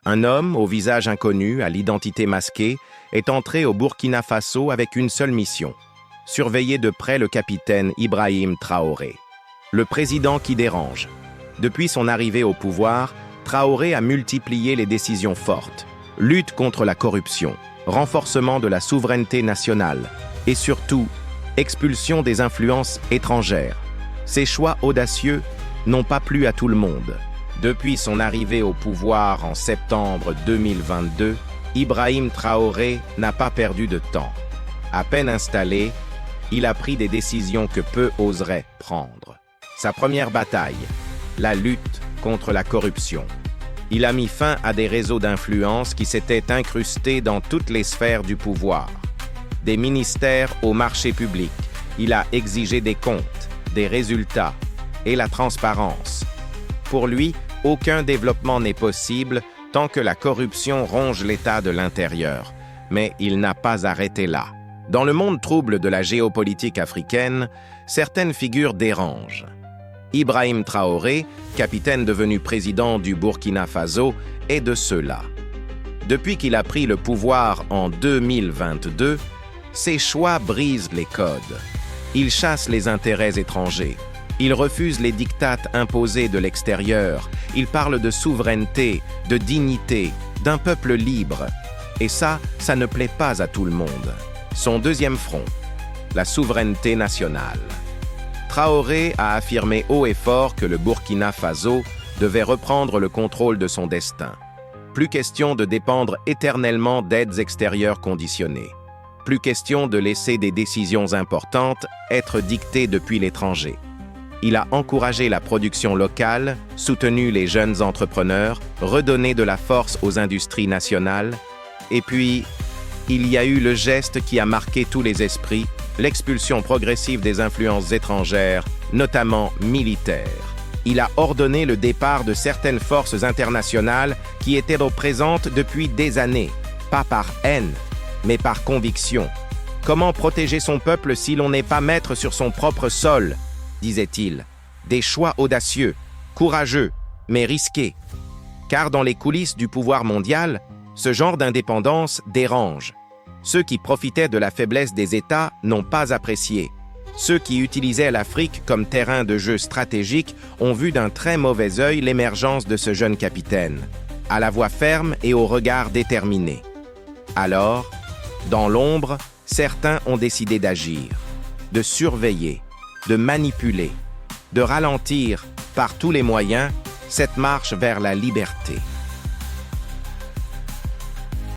Un homme au visage inconnu, à l'identité masquée, est entré au Burkina Faso avec une seule mission: surveiller de près le capitaine Ibrahim Traoré. Le président qui dérange. Depuis son arrivée au pouvoir, Traoré a multiplié les décisions fortes: lutte contre la corruption, renforcement de la souveraineté nationale et surtout, expulsion des influences étrangères. Ces choix audacieux n'ont pas plu à tout le monde. Depuis son arrivée au pouvoir en septembre 2022, Ibrahim Traoré n'a pas perdu de temps. À peine installé, il a pris des décisions que peu oseraient prendre. Sa première bataille, la lutte contre la corruption. Il a mis fin à des réseaux d'influence qui s'étaient incrustés dans toutes les sphères du pouvoir. Des ministères aux marchés publics, il a exigé des comptes, des résultats et la transparence. Pour lui, aucun développement n'est possible tant que la corruption ronge l'État de l'intérieur. Mais il n'a pas arrêté là. Dans le monde trouble de la géopolitique africaine, certaines figures dérangent. Ibrahim Traoré, capitaine devenu président du Burkina Faso, est de ceux-là. Depuis qu'il a pris le pouvoir en 2022, ses choix brisent les codes. Il chasse les intérêts étrangers. Il refuse les diktats imposés de l'extérieur. Il parle de souveraineté, de dignité, d'un peuple libre. Et ça ne plaît pas à tout le monde. Son deuxième front, la souveraineté nationale. Traoré a affirmé haut et fort que le Burkina Faso devait reprendre le contrôle de son destin. Plus question de dépendre éternellement d'aides extérieures conditionnées. Plus question de laisser des décisions importantes être dictées depuis l'étranger. Il a encouragé la production locale, soutenu les jeunes entrepreneurs, redonné de la force aux industries nationales. Et puis, il y a eu le geste qui a marqué tous les esprits, l'expulsion progressive des influences étrangères, notamment militaires. Il a ordonné le départ de certaines forces internationales qui étaient présentes depuis des années, pas par haine, mais par conviction. Comment protéger son peuple si l'on n'est pas maître sur son propre sol, disait-il. Des choix audacieux, courageux, mais risqués. Car dans les coulisses du pouvoir mondial, ce genre d'indépendance dérange. Ceux qui profitaient de la faiblesse des États n'ont pas apprécié. Ceux qui utilisaient l'Afrique comme terrain de jeu stratégique ont vu d'un très mauvais œil l'émergence de ce jeune capitaine, à la voix ferme et au regard déterminé. Alors, dans l'ombre, certains ont décidé d'agir, de surveiller, de manipuler, de ralentir, par tous les moyens, cette marche vers la liberté.